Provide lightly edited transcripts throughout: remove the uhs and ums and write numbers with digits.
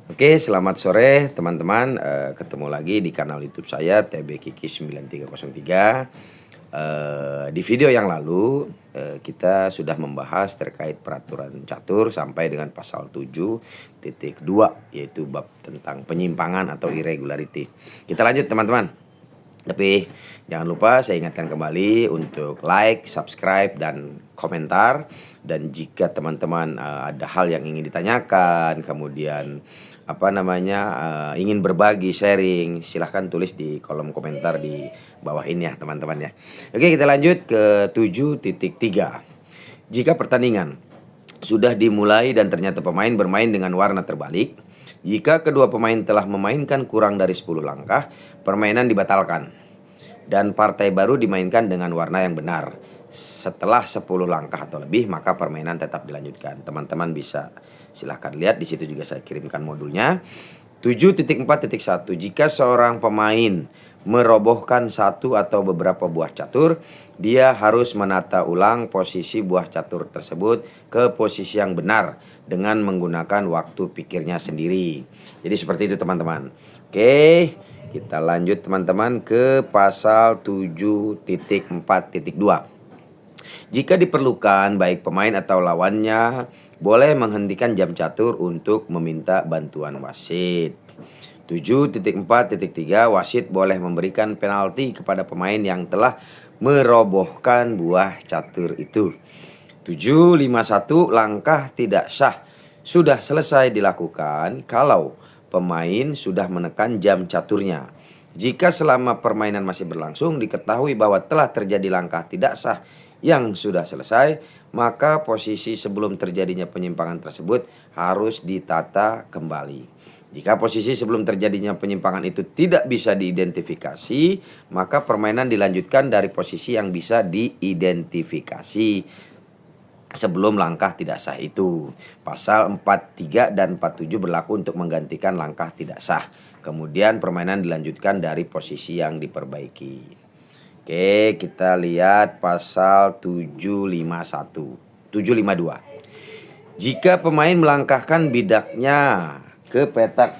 Oke, selamat sore teman-teman. Ketemu lagi di kanal YouTube saya TB Kiki 9303. Di video yang lalu kita sudah membahas terkait peraturan catur sampai dengan pasal 7.2 yaitu bab tentang penyimpangan atau irregularity. Kita lanjut teman-teman. Tapi jangan lupa saya ingatkan kembali untuk like, subscribe, dan komentar. Dan jika teman-teman ada hal yang ingin ditanyakan, kemudian ingin berbagi, sharing, silahkan tulis di kolom komentar di bawah ini ya teman-teman ya. Oke, kita lanjut ke 7.3. Jika pertandingan sudah dimulai dan ternyata pemain bermain dengan warna terbalik, jika kedua pemain telah memainkan kurang dari 10 langkah, permainan dibatalkan dan partai baru dimainkan dengan warna yang benar. Setelah 10 langkah atau lebih, maka permainan tetap dilanjutkan. Teman-teman bisa silahkan lihat, di situ juga saya kirimkan modulnya. 7.4.1. Jika seorang pemain merobohkan satu atau beberapa buah catur, dia harus menata ulang posisi buah catur tersebut ke posisi yang benar dengan menggunakan waktu pikirnya sendiri. Jadi seperti itu teman-teman. Oke, kita lanjut teman-teman ke pasal 7.4.2. Jika diperlukan, baik pemain atau lawannya boleh menghentikan jam catur untuk meminta bantuan wasit. 7.4.3. Wasit boleh memberikan penalti kepada pemain yang telah merobohkan buah catur itu. 7.5.1. Langkah tidak sah sudah selesai dilakukan kalau pemain sudah menekan jam caturnya. Jika selama permainan masih berlangsung diketahui bahwa telah terjadi langkah tidak sah yang sudah selesai, maka posisi sebelum terjadinya penyimpangan tersebut harus ditata kembali. Jika posisi sebelum terjadinya penyimpangan itu tidak bisa diidentifikasi, maka permainan dilanjutkan dari posisi yang bisa diidentifikasi sebelum langkah tidak sah itu. Pasal 43 dan 47 berlaku untuk menggantikan langkah tidak sah. Kemudian permainan dilanjutkan dari posisi yang diperbaiki. Oke, kita lihat pasal 752. Jika pemain melangkahkan bidaknya ke petak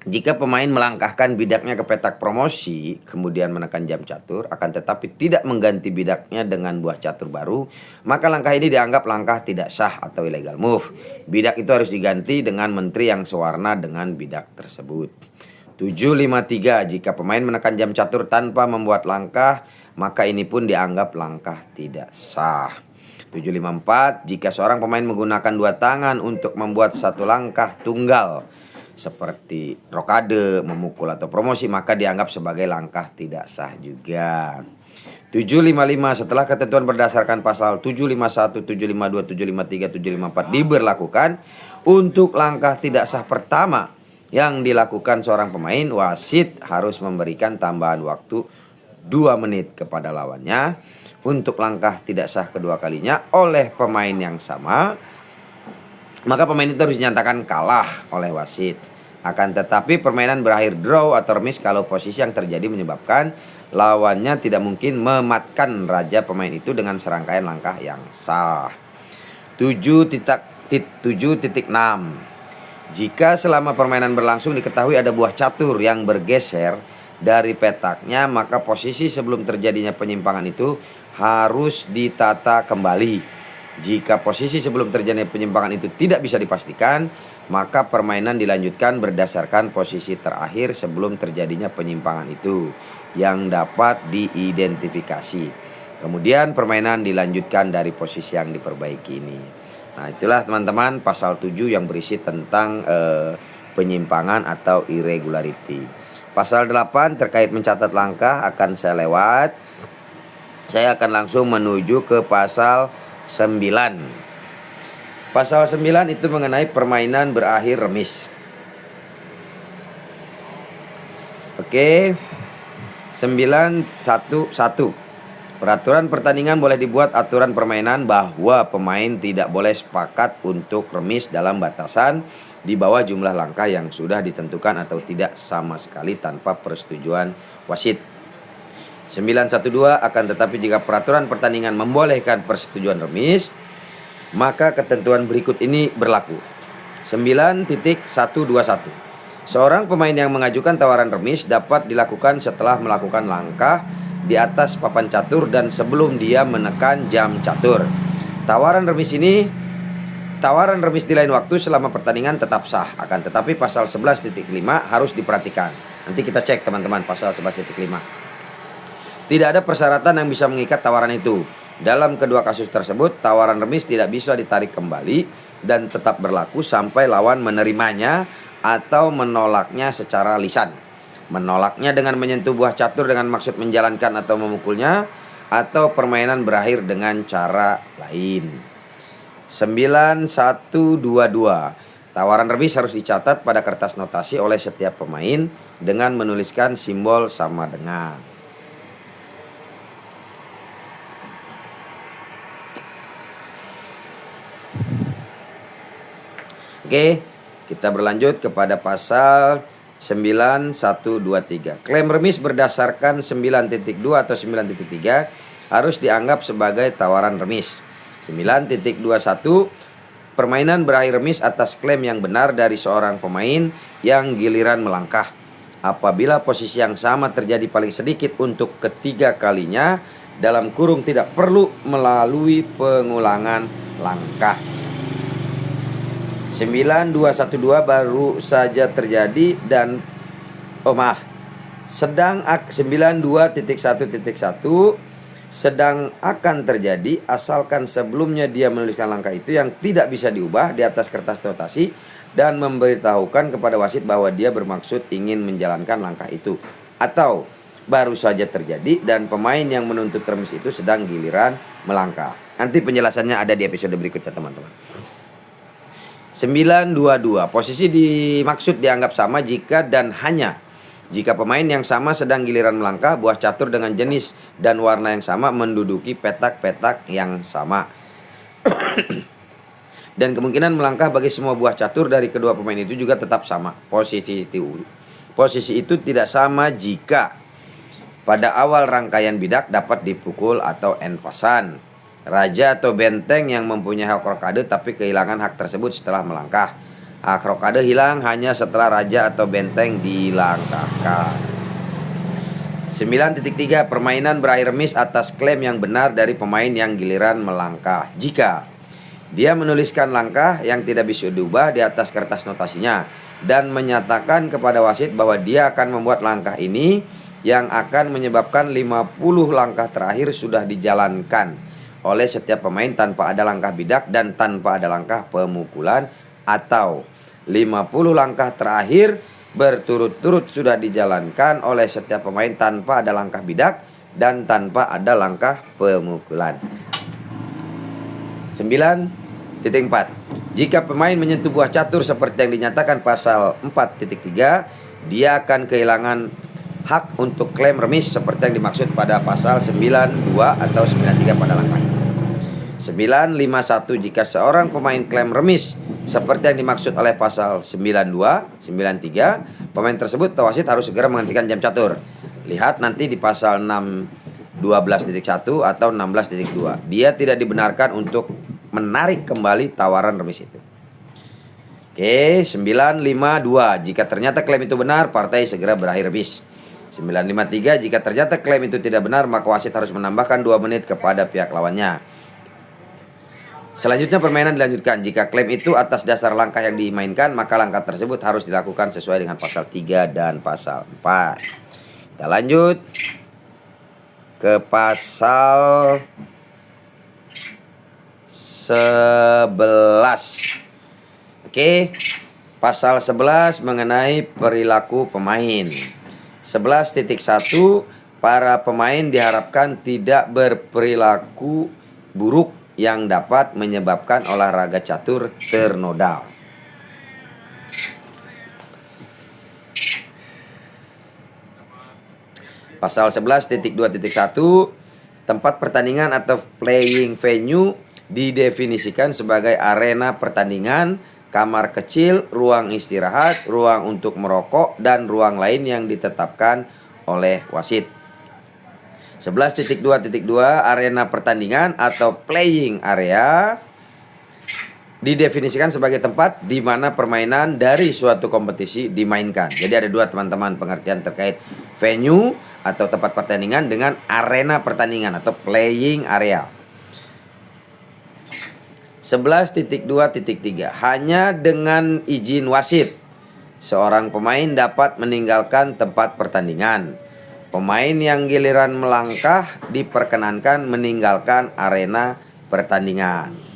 Jika pemain melangkahkan bidaknya ke petak promosi, kemudian menekan jam catur, akan tetapi tidak mengganti bidaknya dengan buah catur baru, maka langkah ini dianggap langkah tidak sah atau illegal move. Bidak itu harus diganti dengan menteri yang sewarna dengan bidak tersebut. 753. Jika pemain menekan jam catur tanpa membuat langkah, maka ini pun dianggap langkah tidak sah. 754. Jika seorang pemain menggunakan dua tangan untuk membuat satu langkah tunggal seperti rokade, memukul atau promosi, maka dianggap sebagai langkah tidak sah juga. 755. Setelah ketentuan berdasarkan pasal 751, 752, 753, 754 diberlakukan, untuk langkah tidak sah pertama yang dilakukan seorang pemain, wasit harus memberikan tambahan waktu 2 menit kepada lawannya. Untuk langkah tidak sah kedua kalinya oleh pemain yang sama, maka pemain itu harus dinyatakan kalah oleh wasit. Akan tetapi permainan berakhir draw atau remis kalau posisi yang terjadi menyebabkan lawannya tidak mungkin mematkan raja pemain itu dengan serangkaian langkah yang sah. 7.6. Jika selama permainan berlangsung diketahui ada buah catur yang bergeser dari petaknya, maka posisi sebelum terjadinya penyimpangan itu harus ditata kembali. Jika posisi sebelum terjadinya penyimpangan itu tidak bisa dipastikan, maka permainan dilanjutkan berdasarkan posisi terakhir sebelum terjadinya penyimpangan itu yang dapat diidentifikasi. Kemudian permainan dilanjutkan dari posisi yang diperbaiki ini. Nah, itulah teman-teman pasal 7 yang berisi tentang penyimpangan atau irregularity. Pasal 8 terkait mencatat langkah akan saya lewat. Saya akan langsung menuju ke pasal 9. Pasal 9 itu mengenai permainan berakhir remis. Oke. 9.1.1. Peraturan pertandingan boleh dibuat aturan permainan bahwa pemain tidak boleh sepakat untuk remis dalam batasan di bawah jumlah langkah yang sudah ditentukan atau tidak sama sekali tanpa persetujuan wasit. 9.1.2. Akan tetapi jika peraturan pertandingan membolehkan persetujuan remis, maka ketentuan berikut ini berlaku. 9.121. Seorang pemain yang mengajukan tawaran remis dapat dilakukan setelah melakukan langkah di atas papan catur dan sebelum dia menekan jam catur. Tawaran remis di lain waktu selama pertandingan tetap sah, akan tetapi pasal 11.5 harus diperhatikan. Nanti kita cek teman-teman pasal 11.5. Tidak ada persyaratan yang bisa mengikat tawaran itu. Dalam kedua kasus tersebut, tawaran remis tidak bisa ditarik kembali dan tetap berlaku sampai lawan menerimanya atau menolaknya secara lisan. Menolaknya dengan menyentuh buah catur dengan maksud menjalankan atau memukulnya, atau permainan berakhir dengan cara lain. 9122. Tawaran remis harus dicatat pada kertas notasi oleh setiap pemain dengan menuliskan simbol sama dengan. Oke, kita berlanjut kepada pasal 9123. Klaim remis berdasarkan 9.2 atau 9.3 harus dianggap sebagai tawaran remis. 9.21. Permainan berakhir remis atas klaim yang benar dari seorang pemain yang giliran melangkah. Apabila posisi yang sama terjadi paling sedikit untuk ketiga kalinya, dalam kurung tidak perlu melalui pengulangan langkah. 9212 baru saja terjadi dan sedang 92.1.1 sedang akan terjadi asalkan sebelumnya dia menuliskan langkah itu yang tidak bisa diubah di atas kertas notasi dan memberitahukan kepada wasit bahwa dia bermaksud ingin menjalankan langkah itu, atau baru saja terjadi dan pemain yang menuntut remis itu sedang giliran melangkah. Nanti penjelasannya ada di episode berikutnya teman-teman. 922. Posisi dimaksud dianggap sama jika dan hanya jika pemain yang sama sedang giliran melangkah, buah catur dengan jenis dan warna yang sama menduduki petak-petak yang sama. Dan kemungkinan melangkah bagi semua buah catur dari kedua pemain itu juga tetap sama. Posisi itu tidak sama jika pada awal rangkaian bidak dapat dipukul atau en-passant. Raja atau benteng yang mempunyai hak rokade tapi kehilangan hak tersebut setelah melangkah. Hak rokade hilang hanya setelah raja atau benteng dilangkahkan. 9.3. Permainan berakhir remis atas klaim yang benar dari pemain yang giliran melangkah jika dia menuliskan langkah yang tidak bisa diubah di atas kertas notasinya dan menyatakan kepada wasit bahwa dia akan membuat langkah ini yang akan menyebabkan 50 langkah terakhir sudah dijalankan oleh setiap pemain tanpa ada langkah bidak dan tanpa ada langkah pemukulan, atau 50 langkah terakhir berturut-turut sudah dijalankan oleh setiap pemain tanpa ada langkah bidak dan tanpa ada langkah pemukulan. 9.4. Jika pemain menyentuh buah catur seperti yang dinyatakan pasal 4.3, dia akan kehilangan hak untuk klaim remis seperti yang dimaksud pada pasal 92 atau 93 pada langkah itu. 951. Jika seorang pemain klaim remis seperti yang dimaksud oleh pasal 92, 93, pemain tersebut atau wasit harus segera menghentikan jam catur. Lihat nanti di pasal 612.1 atau 16.2. Dia tidak dibenarkan untuk menarik kembali tawaran remis itu. Oke, 952. Jika ternyata klaim itu benar, partai segera berakhir remis. 953. Jika ternyata klaim itu tidak benar, maka wasit harus menambahkan 2 menit kepada pihak lawannya. Selanjutnya permainan dilanjutkan. Jika klaim itu atas dasar langkah yang dimainkan, maka langkah tersebut harus dilakukan sesuai dengan pasal 3 dan pasal 4. Kita lanjut ke pasal 11. Oke, pasal 11 mengenai perilaku pemain. 11.1. Para pemain diharapkan tidak berperilaku buruk yang dapat menyebabkan olahraga catur ternodal. Pasal 11.2.1. Tempat pertandingan atau playing venue didefinisikan sebagai arena pertandingan, kamar kecil, ruang istirahat, ruang untuk merokok, dan ruang lain yang ditetapkan oleh wasit. 11.2.2. Arena pertandingan atau playing area didefinisikan sebagai tempat di mana permainan dari suatu kompetisi dimainkan. Jadi ada dua teman-teman pengertian terkait venue atau tempat pertandingan dengan arena pertandingan atau playing area. 11.2.3 hanya dengan izin wasit seorang pemain dapat meninggalkan tempat pertandingan. Pemain yang giliran melangkah diperkenankan meninggalkan arena pertandingan.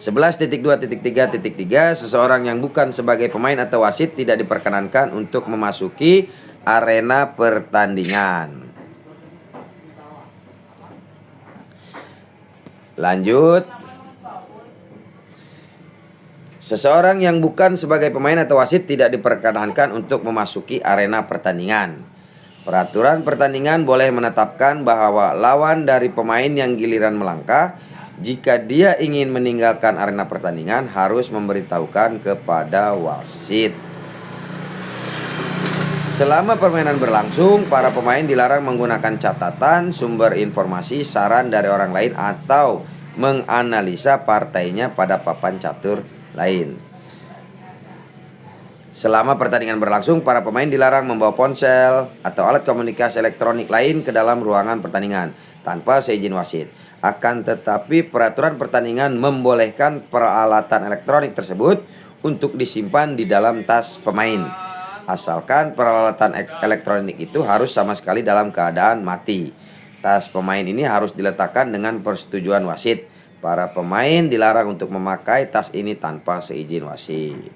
11.2.3.3 seseorang yang bukan sebagai pemain atau wasit tidak diperkenankan untuk memasuki arena pertandingan. Lanjut. Seseorang yang bukan sebagai pemain atau wasit tidak diperkenankan untuk memasuki arena pertandingan. Peraturan pertandingan boleh menetapkan bahwa lawan dari pemain yang giliran melangkah, jika dia ingin meninggalkan arena pertandingan, harus memberitahukan kepada wasit. Selama permainan berlangsung, para pemain dilarang menggunakan catatan, sumber informasi, saran dari orang lain, atau menganalisa partainya pada papan catur lain. Selama pertandingan berlangsung, para pemain dilarang membawa ponsel atau alat komunikasi elektronik lain ke dalam ruangan pertandingan tanpa seizin wasit. Akan tetapi peraturan pertandingan membolehkan peralatan elektronik tersebut untuk disimpan di dalam tas pemain, asalkan peralatan elektronik itu harus sama sekali dalam keadaan mati. Tas pemain ini harus diletakkan dengan persetujuan wasit. Para pemain dilarang untuk memakai tas ini tanpa seizin wasit.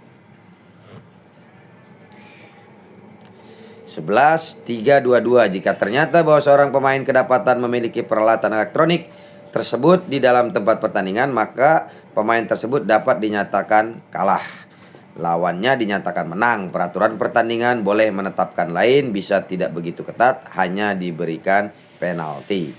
11.3.2.2 jika ternyata bahwa seorang pemain kedapatan memiliki peralatan elektronik tersebut di dalam tempat pertandingan, maka pemain tersebut dapat dinyatakan kalah. Lawannya dinyatakan menang. Peraturan pertandingan boleh menetapkan lain, bisa tidak begitu ketat, hanya diberikan penalti.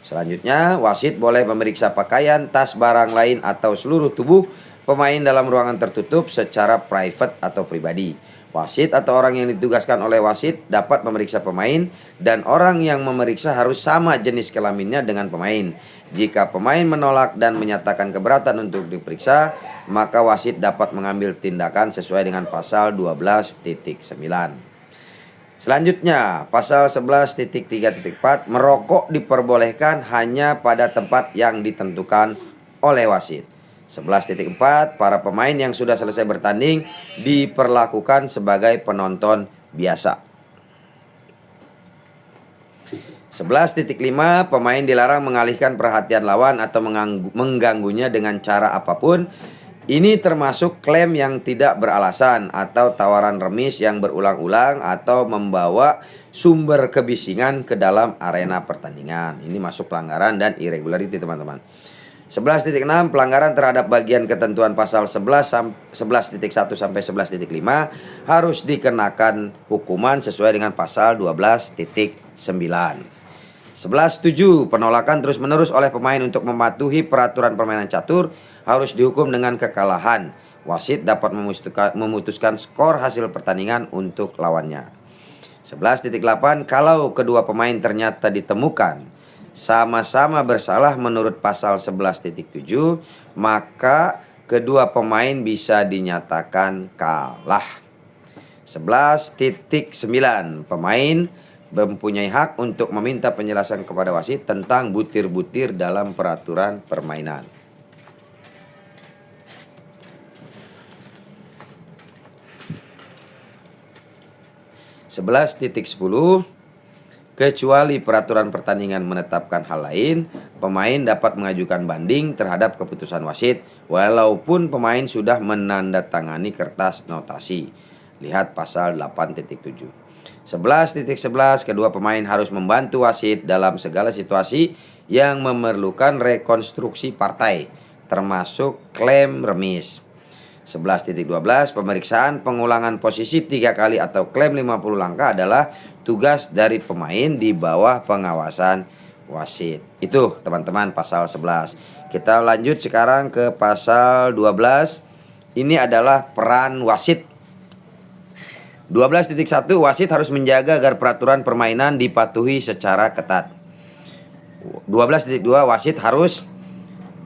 Selanjutnya, wasit boleh memeriksa pakaian, tas, barang lain atau seluruh tubuh pemain dalam ruangan tertutup secara private atau pribadi. Wasit atau orang yang ditugaskan oleh wasit dapat memeriksa pemain, dan orang yang memeriksa harus sama jenis kelaminnya dengan pemain. Jika pemain menolak dan menyatakan keberatan untuk diperiksa, maka wasit dapat mengambil tindakan sesuai dengan pasal 12.9. Selanjutnya, pasal 11.3.4 merokok diperbolehkan hanya pada tempat yang ditentukan oleh wasit. 11.4 para pemain yang sudah selesai bertanding diperlakukan sebagai penonton biasa. 11.5 pemain dilarang mengalihkan perhatian lawan atau mengganggunya dengan cara apapun. Ini termasuk klaim yang tidak beralasan atau tawaran remis yang berulang-ulang atau membawa sumber kebisingan ke dalam arena pertandingan. Ini masuk pelanggaran dan irregularity, teman-teman. 11.6 pelanggaran terhadap bagian ketentuan pasal 11.1 sampai 11.5 harus dikenakan hukuman sesuai dengan pasal 12.9. 11.7 penolakan terus-menerus oleh pemain untuk mematuhi peraturan permainan catur harus dihukum dengan kekalahan. Wasit dapat memutuskan skor hasil pertandingan untuk lawannya. 11.8 kalau kedua pemain ternyata ditemukan sama-sama bersalah menurut pasal 11.7, maka kedua pemain bisa dinyatakan kalah. 11.9 pemain mempunyai hak untuk meminta penjelasan kepada wasit tentang butir-butir dalam peraturan permainan. (11.10) Kecuali peraturan pertandingan menetapkan hal lain, pemain dapat mengajukan banding terhadap keputusan wasit walaupun pemain sudah menandatangani kertas notasi. Lihat pasal 8.7. 11.11 kedua pemain harus membantu wasit dalam segala situasi yang memerlukan rekonstruksi partai, termasuk klaim remis. 11.12 pemeriksaan pengulangan posisi 3 kali atau klaim 50 langkah adalah tugas dari pemain di bawah pengawasan wasit. Itu teman-teman pasal 11. Kita lanjut sekarang ke pasal 12. Ini adalah peran wasit 12.1 wasit harus menjaga agar peraturan permainan dipatuhi secara ketat. 12.2 wasit harus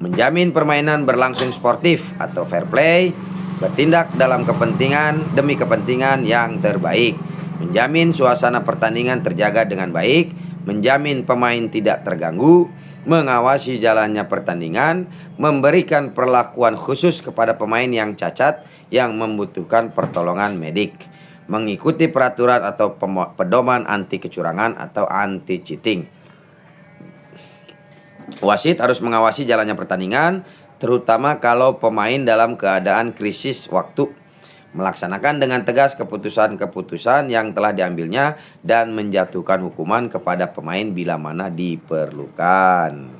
menjamin permainan berlangsung sportif atau fair play, bertindak dalam kepentingan demi kepentingan yang terbaik, menjamin suasana pertandingan terjaga dengan baik, menjamin pemain tidak terganggu, mengawasi jalannya pertandingan, memberikan perlakuan khusus kepada pemain yang cacat yang membutuhkan pertolongan medik, mengikuti peraturan atau pedoman anti kecurangan atau anti cheating. Wasit harus mengawasi jalannya pertandingan, terutama kalau pemain dalam keadaan krisis waktu, melaksanakan dengan tegas keputusan-keputusan yang telah diambilnya dan menjatuhkan hukuman kepada pemain bila mana diperlukan.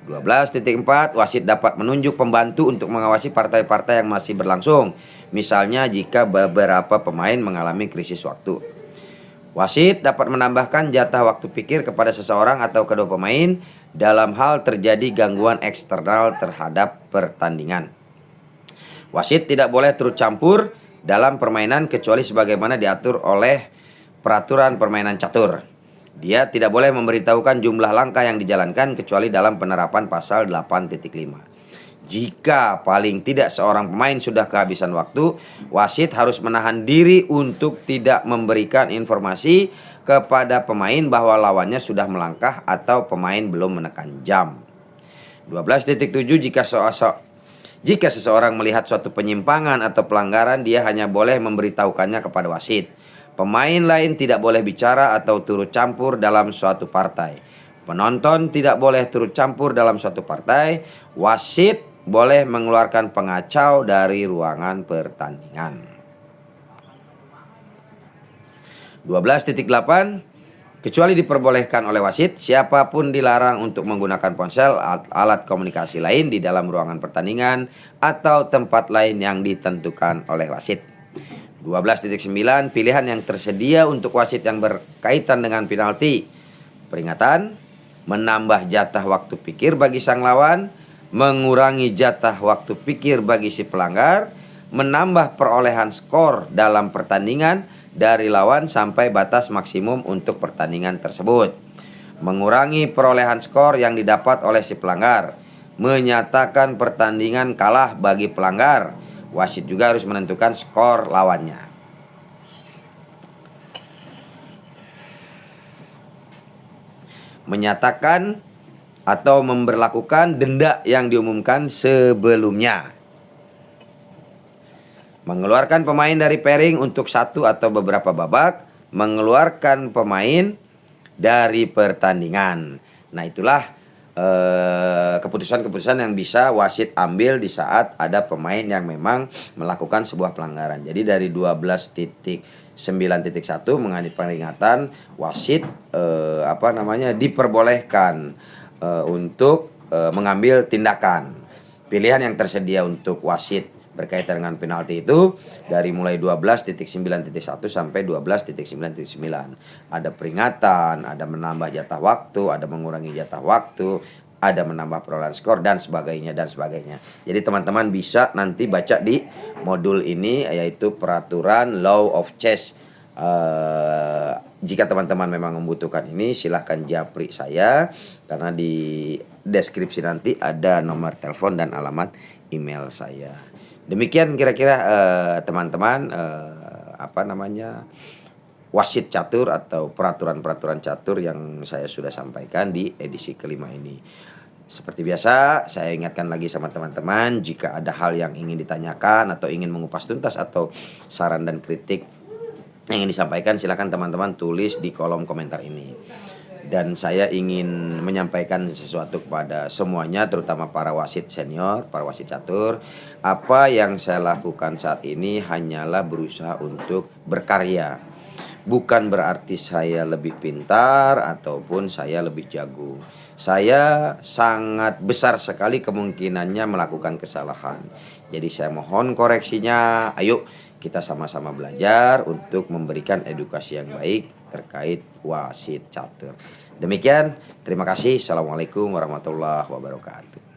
12.4 wasit dapat menunjuk pembantu untuk mengawasi partai-partai yang masih berlangsung, misalnya jika beberapa pemain mengalami krisis waktu. Wasit dapat menambahkan jatah waktu pikir kepada seseorang atau kedua pemain dalam hal terjadi gangguan eksternal terhadap pertandingan. Wasit tidak boleh turut campur dalam permainan kecuali sebagaimana diatur oleh peraturan permainan catur. Dia tidak boleh memberitahukan jumlah langkah yang dijalankan kecuali dalam penerapan pasal 8.5. Jika paling tidak seorang pemain sudah kehabisan waktu, wasit harus menahan diri untuk tidak memberikan informasi kepada pemain bahwa lawannya sudah melangkah atau pemain belum menekan jam. 12.7 Jika seseorang melihat suatu penyimpangan atau pelanggaran, dia hanya boleh memberitahukannya kepada wasit. Pemain lain tidak boleh bicara atau turut campur dalam suatu partai. Penonton tidak boleh turut campur dalam suatu partai. Wasit boleh mengeluarkan pengacau dari ruangan pertandingan. 12.8 Kecuali diperbolehkan oleh wasit, siapapun dilarang untuk menggunakan ponsel, alat komunikasi lain di dalam ruangan pertandingan atau tempat lain yang ditentukan oleh wasit. 12.9 Pilihan yang tersedia untuk wasit yang berkaitan dengan penalti, peringatan, menambah jatah waktu pikir bagi sang lawan, mengurangi jatah waktu pikir bagi si pelanggar, menambah perolehan skor dalam pertandingan dari lawan sampai batas maksimum untuk pertandingan tersebut, mengurangi perolehan skor yang didapat oleh si pelanggar, menyatakan pertandingan kalah bagi pelanggar. Wasit juga harus menentukan skor lawannya. Menyatakan atau memberlakukan denda yang diumumkan sebelumnya. Mengeluarkan pemain dari pairing untuk satu atau beberapa babak. Mengeluarkan pemain dari pertandingan. Nah, itulah keputusan-keputusan yang bisa wasit ambil di saat ada pemain yang memang melakukan sebuah pelanggaran. Jadi dari 12.9.1 mengenai peringatan, wasit diperbolehkan untuk mengambil tindakan. Pilihan yang tersedia untuk wasit berkaitan dengan penalti itu dari mulai 12.9.1 sampai 12.9.9. Ada peringatan, ada menambah jatah waktu, ada mengurangi jatah waktu, ada menambah perolehan skor dan sebagainya dan sebagainya. Jadi teman-teman bisa nanti baca di modul ini, yaitu peraturan Law of Chess. Jika teman-teman memang membutuhkan ini, silahkan japri saya, karena di deskripsi nanti ada nomor telepon dan alamat email saya. Demikian kira-kira teman-teman wasit catur atau peraturan-peraturan catur yang saya sudah sampaikan di edisi kelima ini. Seperti biasa, saya ingatkan lagi sama teman-teman, jika ada hal yang ingin ditanyakan atau ingin mengupas tuntas atau saran dan kritik yang ingin disampaikan, silakan teman-teman tulis di kolom komentar ini. Dan saya ingin menyampaikan sesuatu kepada semuanya, terutama para wasit senior, para wasit catur. Apa yang saya lakukan saat ini hanyalah berusaha untuk berkarya. Bukan berarti saya lebih pintar ataupun saya lebih jago. Saya sangat besar sekali kemungkinannya melakukan kesalahan. Jadi saya mohon koreksinya. Ayo kita sama-sama belajar untuk memberikan edukasi yang baik terkait wasit catur. Demikian, terima kasih. Assalamualaikum warahmatullahi wabarakatuh.